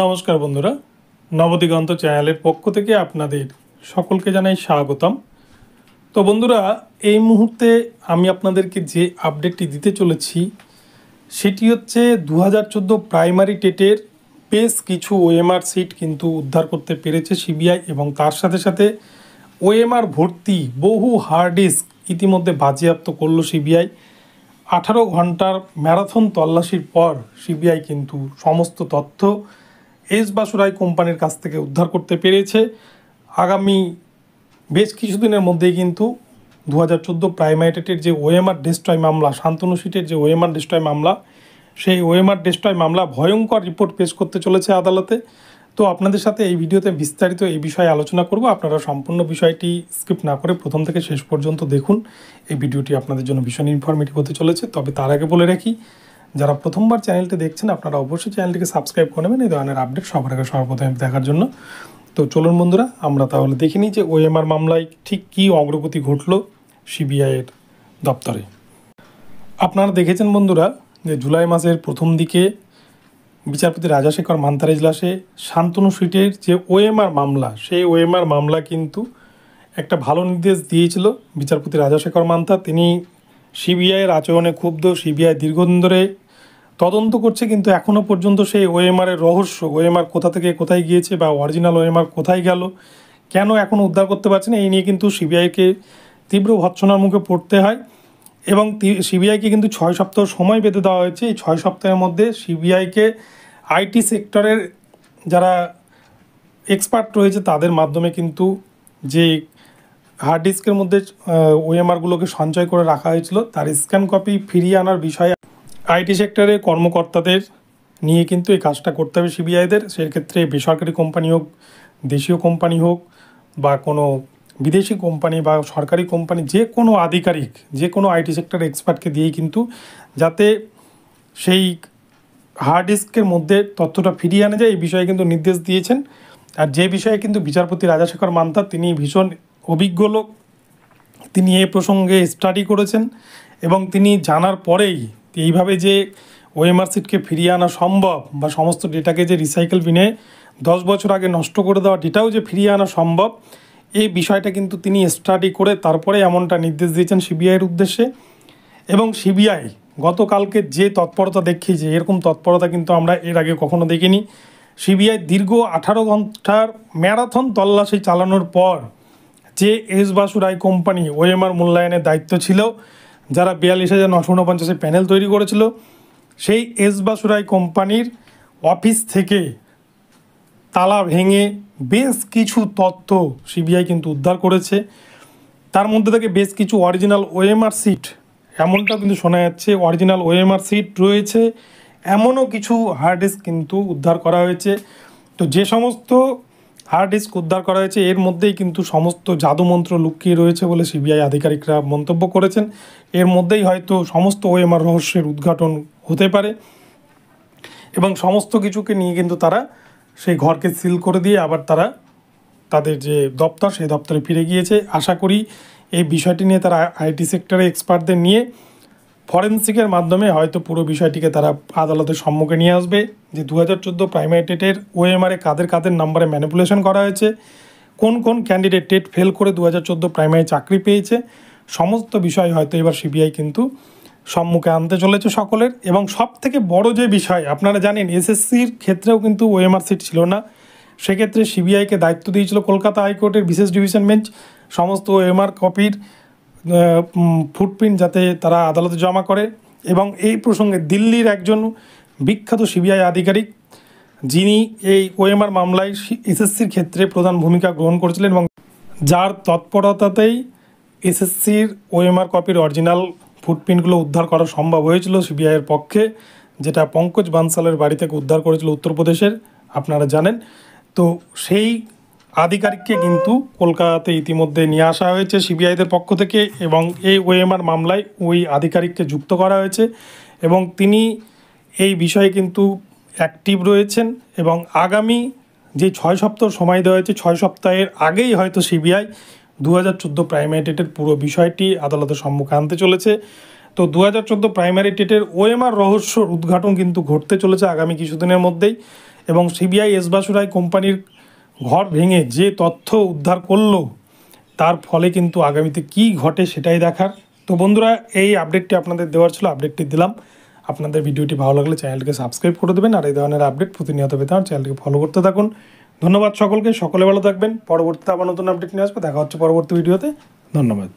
নমস্কার বন্ধুরা, নবদিগন্ত চ্যানেলের পক্ষ থেকে আপনাদের সকলকে জানাই স্বাগতম। তো বন্ধুরা, এই মুহূর্তে আমি আপনাদেরকে যে আপডেটটি দিতে চলেছি সেটি হচ্ছে 2014 প্রাইমারি টেটের বেশ কিছু ওএমআর সিট কিন্তু উদ্ধার করতে পেরেছে সিবিআই, এবং তার সাথে সাথে ওএমআর ভর্তি বহু হার্ড ডিস্ক ইতিমধ্যে বাজেয়াপ্ত করল সিবিআই। 18 ঘন্টার ম্যারাথন তল্লাশির পর সিবিআই কিন্তু সমস্ত তথ্য এস বাসু রায় কোম্পানির কাছ থেকে উদ্ধার করতে পেরেছে। আগামী বেশ কিছুদিনের মধ্যেই কিন্তু 2014 প্রাইমারি টেটের যে ওএমআর ডেস্ট্রয় মামলা, শান্তনু সিটের যে ওএমআর ডেস্ট্রয় মামলা, সেই ওএমআর ডেস্ট্রয় মামলা ভয়ঙ্কর রিপোর্ট পেশ করতে চলেছে আদালতে। তো আপনাদের সাথে এই ভিডিওতে বিস্তারিত এই বিষয়ে আলোচনা করব। আপনারা সম্পূর্ণ বিষয়টি স্কিপ না করে প্রথম থেকে শেষ পর্যন্ত দেখুন। এই ভিডিওটি আপনাদের জন্য ভীষণ ইনফরমেটিভ হতে চলেছে। তবে তার আগে বলে রাখি, যারা প্রথমবার চ্যানেলটি দেখছেন আপনারা অবশ্যই চ্যানেলটিকে সাবস্ক্রাইব করে নেবেন এই ধরনের আপডেট সবার আগে সর্বপ্রথম দেখার জন্য। তো চলুন বন্ধুরা, আমরা তাহলে দেখে নিই যে ওএমআর মামলায় ঠিক কী অগ্রগতি ঘটল সিবিআইয়ের দপ্তরে। আপনারা দেখেছেন বন্ধুরা যে জুলাই মাসের প্রথম দিকে বিচারপতি রাজাশেখর মান্তার এজলাসে শান্তনু সিটের যে ওএমআর মামলা, সেই ওএমআর মামলা কিন্তু একটা ভালো নির্দেশ দিয়েছিল বিচারপতি রাজাশেখর মান্তা। তিনি সিবিআইয়ের আচরণে ক্ষুব্ধ। সিবিআই দীর্ঘদিন ধরে তদন্ত করছে, কিন্তু এখনও পর্যন্ত সেই ওএমআরের রহস্য, ওএমআর কোথা থেকে কোথায় গিয়েছে বা অরিজিনাল ওএমআর কোথায় গেল, কেন এখনও উদ্ধার করতে পারছে না, এই নিয়ে কিন্তু সিবিআইকে তীব্র ভৎসনার মুখে পড়তে হয়। এবং সিবিআইকে কিন্তু 6 সপ্তাহ সময় বেঁধে দেওয়া হয়েছে। এই 6 সপ্তাহের মধ্যে সিবিআইকে আইটি সেক্টরের যারা এক্সপার্ট রয়েছে তাদের মাধ্যমে কিন্তু যে হার্ড ডিস্কের মধ্যে ওএমআরগুলোকে সঞ্চয় করে রাখা হয়েছিল তার স্ক্যান কপি ফিরিয়ে আনার বিষয়ে আইটি সেক্টরের কর্মকর্তাদের নিয়ে কিন্তু এই কাজটা করতে হবে সিবিআইদের। সেক্ষেত্রে বেসরকারি কোম্পানি হোক, দেশীয় কোম্পানি হোক, বা কোনো বিদেশি কোম্পানি বা সরকারি কোম্পানি, যে কোনো আধিকারিক, যে কোনো আইটি সেক্টর এক্সপার্টকে দিয়েই কিন্তু যাতে সেই হার্ড ডিস্কের মধ্যে তথ্যটা ফিরিয়ে আনা যায় এই বিষয়ে কিন্তু নির্দেশ দিয়েছেন। আর যে বিষয়ে কিন্তু বিচারপতি রাজাশেখর মান্তা, তিনি ভীষণ অভিজ্ঞ লোক, তিনি এই প্রসঙ্গে স্টাডি করেছেন এবং তিনি জানার পরেই এইভাবে যে ওএমআর সিটকে ফিরিয়ে আনা সম্ভব বা সমস্ত ডেটাকে যে রিসাইকেল বিনে 10 বছর আগে নষ্ট করে দেওয়া ডেটাও যে ফিরিয়ে আনা সম্ভব, এই বিষয়টা কিন্তু তিনি স্টাডি করে তারপরে এমনটা নির্দেশ দিয়েছেন সিবিআইয়ের উদ্দেশ্যে। এবং সিবিআই গতকালকে যে তৎপরতা দেখিয়েছে, এরকম তৎপরতা কিন্তু আমরা এর আগে কখনো দেখিনি। সিবিআই দীর্ঘ 18 ঘন্টার ম্যারাথন তল্লাশি চালানোর পর যে এস বাসু রায় কোম্পানি ওএমআর মূল্যায়নের দায়িত্ব ছিল, যারা 42,949 প্যানেল তৈরি করেছিল, সেই এস বাসু রায় কোম্পানির অফিস থেকে তালা ভেঙে বেশ কিছু তথ্য সিবিআই কিন্তু উদ্ধার করেছে। তার মধ্যে থেকে বেশ কিছু অরিজিনাল ওএমআর সিট, এমনটাও কিন্তু শোনা যাচ্ছে অরিজিনাল ওএমআর সিট রয়েছে, এমনও কিছু হার্ড ডিস্ক কিন্তু উদ্ধার করা হয়েছে। তো যে সমস্ত হার্ড ডিস্ক উদ্ধার করা হয়েছে এর মধ্যেই কিন্তু সমস্ত জাদুমন্ত্র লুকিয়ে রয়েছে বলে সিবিআই আধিকারিকরা মন্তব্য করেছেন। এর মধ্যেই হয়তো সমস্ত ওএমআর রহস্যের উদ্ঘাটন হতে পারে, এবং সমস্ত কিছুকে নিয়ে কিন্তু তারা সেই ঘরকে সিল করে দিয়ে আবার তারা তাদের যে দপ্তর, সেই দপ্তরে ফিরে গিয়েছে। আশা করি এই বিষয়টি নিয়ে তারা আইটি সেক্টরে এক্সপার্টদের নিয়ে ফরেন্সিকের মাধ্যমে হয়তো পুরো বিষয়টিকে তারা আদালতের সম্মুখে নিয়ে আসবে যে 2014 প্রাইমারি টেটের ওএমআরে কাদের কাদের নাম্বারে ম্যানিপুলেশন করা হয়েছে, কোন কোন ক্যান্ডিডেট টেট ফেল করে 2014 প্রাইমারি চাকরি পেয়েছে, সমস্ত বিষয় হয়তো এবার সিবিআই কিন্তু সম্মুখে আনতে চলেছে সকলের। এবং সব থেকে বড় যে বিষয়, আপনারা জানেন এসএসসির ক্ষেত্রেও কিন্তু ওএমআর সিট ছিল না। সেক্ষেত্রে সিবিআইকে দায়িত্ব দিয়েছিল কলকাতা হাইকোর্টের বিশেষ ডিভিশন বেঞ্চ সমস্ত ওএমআর কপির ফুটপ্রিন্ট যাতে তারা আদালতে জমা করে। এবং এই প্রসঙ্গে দিল্লির একজন বিখ্যাত সিবিআই আধিকারিক, যিনি এই ওএমআর মামলায় এসএসসির ক্ষেত্রে প্রধান ভূমিকা গ্রহণ করেছিলেন এবং যার তৎপরতাতেই এসএসসির ওএমআর কপির অরিজিনাল ফুটপ্রিন্টগুলো উদ্ধার করা সম্ভব হয়েছিল সিবিআইয়ের পক্ষে, যেটা পঙ্কজ বানসালের বাড়ি থেকে উদ্ধার করেছিল উত্তরপ্রদেশের, আপনারা জানেন। তো সেই আধিকারিককে কিন্তু কলকাতাতে ইতিমধ্যে নিয়ে আসা হয়েছে সিবিআইদের পক্ষ থেকে, এবং এই ওএমআর মামলায় ওই আধিকারিককে যুক্ত করা হয়েছে এবং তিনি এই বিষয়ে কিন্তু অ্যাক্টিভ রয়েছেন। এবং আগামী যে 6 সপ্তাহ সময় দেওয়া হয়েছে, 6 সপ্তাহের আগেই হয়তো সিবিআই 2014 প্রাইমারি টেটের পুরো বিষয়টি আদালতের সম্মুখে আনতে চলেছে। তো 2014 প্রাইমারি টেটের ওএমআর রহস্যর উদ্ঘাটন কিন্তু ঘটতে চলেছে আগামী কিছুদিনের মধ্যেই। এবং সিবিআই এস বাসুরাই কোম্পানির ঘর ভেঙে যে তথ্য উদ্ধার করলো তার ফলে কিন্তু আগামীতে কী ঘটে সেটাই দেখার। তো বন্ধুরা, এই আপডেটটি আপনাদের দেওয়ার ছিল, আপডেটটি দিলাম। আপনাদের ভিডিওটি ভালো লাগলে চ্যানেলটিকে সাবস্ক্রাইব করে দেবেন, আর এই ধরনের আপডেট প্রতিনিয়ত পেতে আমার চ্যানেলটিকে ফলো করতে থাকুন। ধন্যবাদ সকলকে, সকলে ভালো থাকবেন। পরবর্তীতে আবার নতুন আপডেট নিয়ে আসবো, দেখা হচ্ছে পরবর্তী ভিডিওতে। ধন্যবাদ।